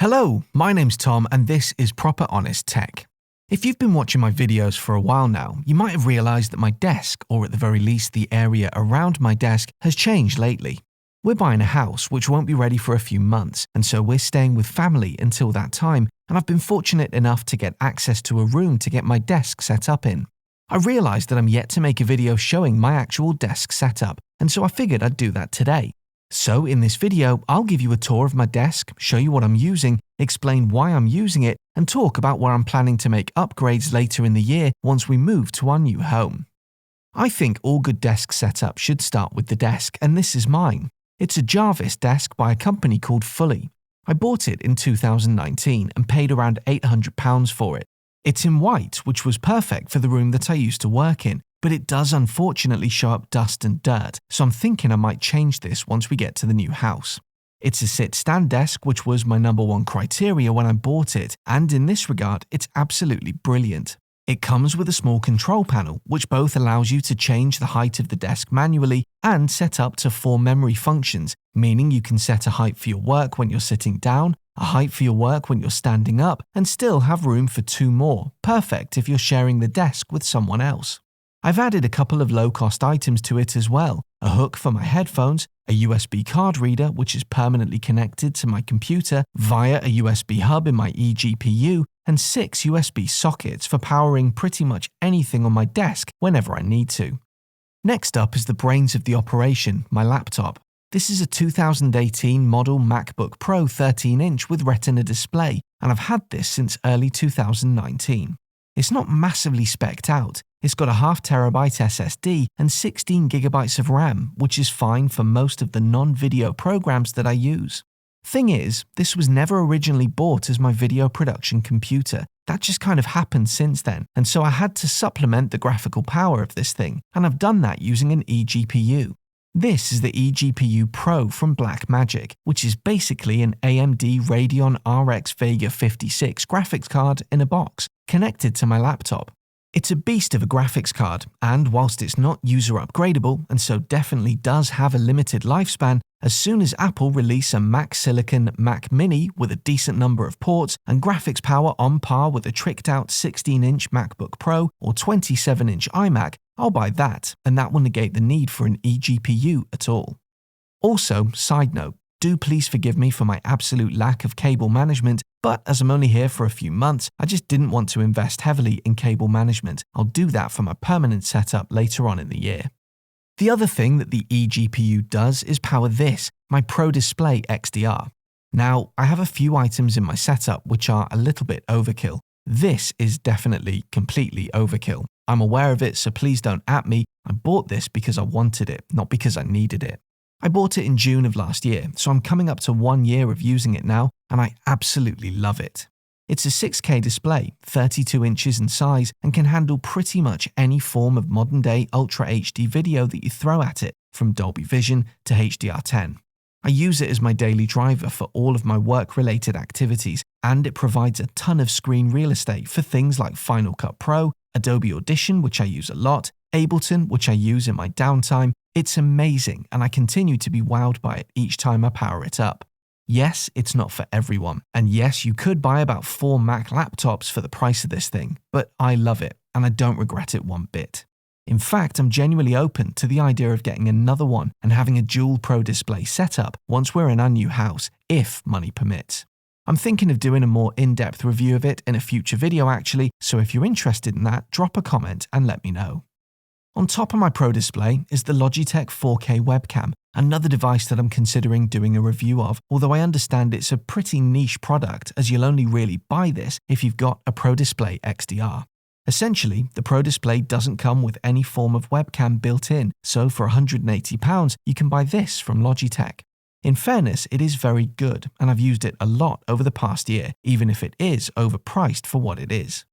Hello, my name's Tom and this is Proper Honest Tech. If you've been watching my videos for a while now, you might have realised that my desk, or at the very least the area around my desk, has changed lately. We're buying a house which won't be ready for a few months, and so we're staying with family until that time, and I've been fortunate enough to get access to a room to get my desk set up in. I realised that I'm yet to make a video showing my actual desk setup, and so I figured I'd do that today. So in this video, I'll give you a tour of my desk, show you what I'm using, explain why I'm using it, and talk about where I'm planning to make upgrades later in the year once we move to our new home. I think all good desk setup should start with the desk, and this is mine. It's a Jarvis desk by a company called Fully. I bought it in 2019 and paid around £800 for it. It's in white, which was perfect for the room that I used to work in, but it does unfortunately show up dust and dirt, so I'm thinking I might change this once we get to the new house. It's a sit-stand desk, which was my number one criteria when I bought it, and in this regard, it's absolutely brilliant. It comes with a small control panel, which both allows you to change the height of the desk manually and set up to 4 memory functions, meaning you can set a height for your work when you're sitting down, a height for your work when you're standing up, and still have room for 2 more, perfect if you're sharing the desk with someone else. I've added a couple of low-cost items to it as well, a hook for my headphones, a USB card reader which is permanently connected to my computer via a USB hub in my eGPU, and 6 USB sockets for powering pretty much anything on my desk whenever I need to. Next up is the brains of the operation, my laptop. This is a 2018 model MacBook Pro 13-inch with Retina display, and I've had this since early 2019. It's not massively spec'd out. It's got a 0.5 TB SSD and 16 GB of RAM, which is fine for most of the non-video programs that I use. Thing is, this was never originally bought as my video production computer. That just kind of happened since then, and so I had to supplement the graphical power of this thing, and I've done that using an eGPU. This is the eGPU Pro from Blackmagic, which is basically an AMD Radeon RX Vega 56 graphics card in a box, connected to my laptop. It's a beast of a graphics card, and whilst it's not user upgradable and so definitely does have a limited lifespan, as soon as Apple release a Mac Silicon Mac Mini with a decent number of ports and graphics power on par with a tricked out 16-inch MacBook Pro or 27-inch iMac, I'll buy that, and that will negate the need for an eGPU at all. Also, side note, do please forgive me for my absolute lack of cable management, but as I'm only here for a few months, I just didn't want to invest heavily in cable management. I'll do that for my permanent setup later on in the year. The other thing that the eGPU does is power this, my Pro Display XDR. Now, I have a few items in my setup which are a little bit overkill. This is definitely completely overkill. I'm aware of it, so please don't at me. I bought this because I wanted it, not because I needed it. I bought it in June of last year, so I'm coming up to 1 year of using it now, and I absolutely love it. It's a 6K display, 32 inches in size, and can handle pretty much any form of modern-day Ultra HD video that you throw at it, from Dolby Vision to HDR10. I use it as my daily driver for all of my work-related activities, and it provides a ton of screen real estate for things like Final Cut Pro, Adobe Audition, which I use a lot, Ableton, which I use in my downtime. It's amazing, and I continue to be wowed by it each time I power it up. Yes, it's not for everyone, and yes, you could buy about 4 Mac laptops for the price of this thing, but I love it, and I don't regret it one bit. In fact, I'm genuinely open to the idea of getting another one and having a dual Pro Display setup once we're in our new house, if money permits. I'm thinking of doing a more in-depth review of it in a future video actually, so if you're interested in that, drop a comment and let me know. On top of my Pro Display is the Logitech 4K webcam, another device that I'm considering doing a review of, although I understand it's a pretty niche product as you'll only really buy this if you've got a Pro Display XDR. Essentially, the Pro Display doesn't come with any form of webcam built in, so for £180 you can buy this from Logitech. In fairness, it is very good, and I've used it a lot over the past year, even if it is overpriced for what it is.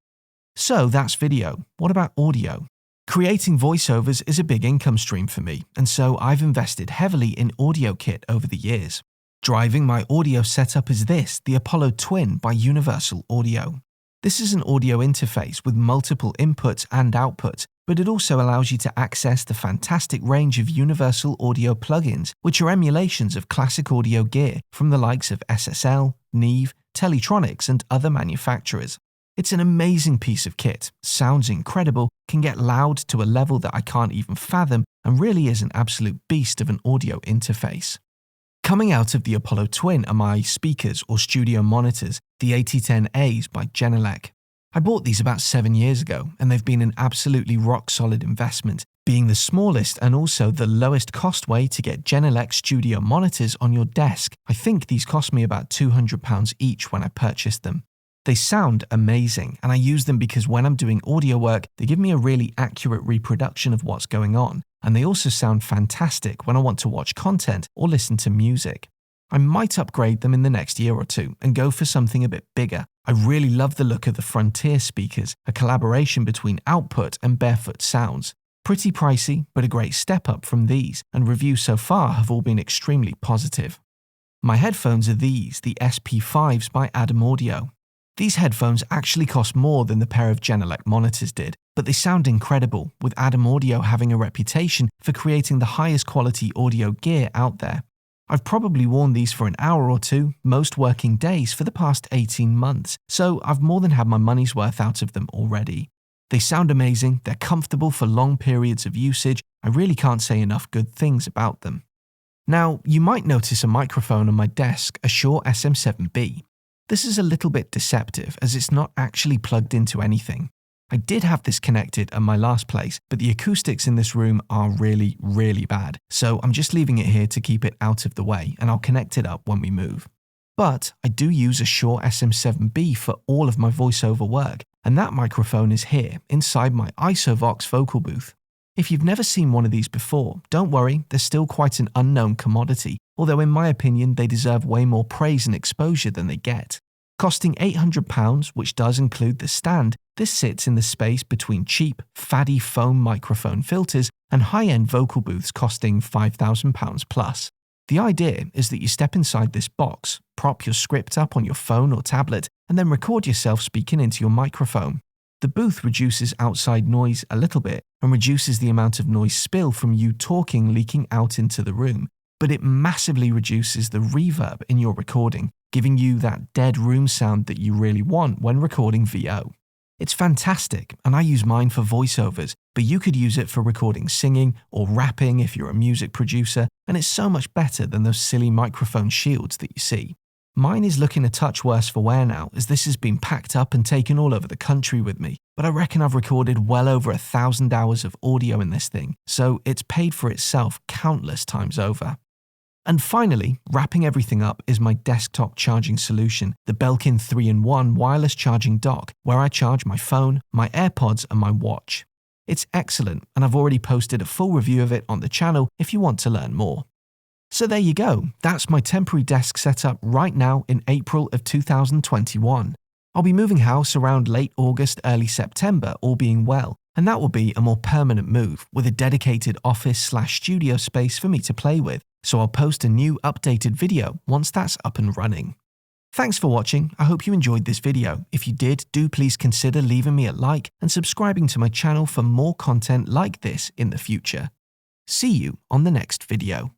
So that's video. What about audio? Creating voiceovers is a big income stream for me, and so I've invested heavily in Audio Kit over the years. Driving my audio setup is this, the Apollo Twin by Universal Audio. This is an audio interface with multiple inputs and outputs, but it also allows you to access the fantastic range of Universal Audio plugins, which are emulations of classic audio gear from the likes of SSL, Neve, Teletronics, and other manufacturers. It's an amazing piece of kit, sounds incredible, can get loud to a level that I can't even fathom, and really is an absolute beast of an audio interface. Coming out of the Apollo Twin are my speakers or studio monitors, the AT10As by Genelec. I bought these about 7 years ago, and they've been an absolutely rock-solid investment, being the smallest and also the lowest cost way to get Genelec studio monitors on your desk. I think these cost me about £200 each when I purchased them. They sound amazing, and I use them because when I'm doing audio work, they give me a really accurate reproduction of what's going on, and they also sound fantastic when I want to watch content or listen to music. I might upgrade them in the next year or two and go for something a bit bigger. I really love the look of the Frontier speakers, a collaboration between Output and Barefoot Sounds. Pretty pricey, but a great step up from these, and reviews so far have all been extremely positive. My headphones are these, the SP5s by Adam Audio. These headphones actually cost more than the pair of Genelec monitors did, but they sound incredible, with Adam Audio having a reputation for creating the highest quality audio gear out there. I've probably worn these for an hour or two, most working days for the past 18 months, so I've more than had my money's worth out of them already. They sound amazing, they're comfortable for long periods of usage, I really can't say enough good things about them. Now, you might notice a microphone on my desk, a Shure SM7B. This is a little bit deceptive as it's not actually plugged into anything. I did have this connected at my last place, but the acoustics in this room are really, really bad, so I'm just leaving it here to keep it out of the way, and I'll connect it up when we move. But I do use a Shure SM7B for all of my voiceover work, and that microphone is here, inside my IsoVox vocal booth. If you've never seen one of these before, don't worry, they're still quite an unknown commodity, although in my opinion they deserve way more praise and exposure than they get. Costing £800, which does include the stand, this sits in the space between cheap, faddy foam microphone filters and high-end vocal booths costing £5,000 plus. The idea is that you step inside this box, prop your script up on your phone or tablet, and then record yourself speaking into your microphone. The booth reduces outside noise a little bit and reduces the amount of noise spill from you talking leaking out into the room, but it massively reduces the reverb in your recording, giving you that dead room sound that you really want when recording VO. It's fantastic, and I use mine for voiceovers, but you could use it for recording singing or rapping if you're a music producer, and it's so much better than those silly microphone shields that you see. Mine is looking a touch worse for wear now, as this has been packed up and taken all over the country with me, but I reckon I've recorded well over 1,000 hours of audio in this thing, so it's paid for itself countless times over. And finally, wrapping everything up is my desktop charging solution, the Belkin 3-in-1 wireless charging dock, where I charge my phone, my AirPods and my watch. It's excellent, and I've already posted a full review of it on the channel if you want to learn more. So there you go, that's my temporary desk setup right now in April of 2021. I'll be moving house around late August, early September, all being well, and that will be a more permanent move with a dedicated office/studio space for me to play with, so I'll post a new updated video once that's up and running. Thanks for watching, I hope you enjoyed this video. If you did, do please consider leaving me a like and subscribing to my channel for more content like this in the future. See you on the next video.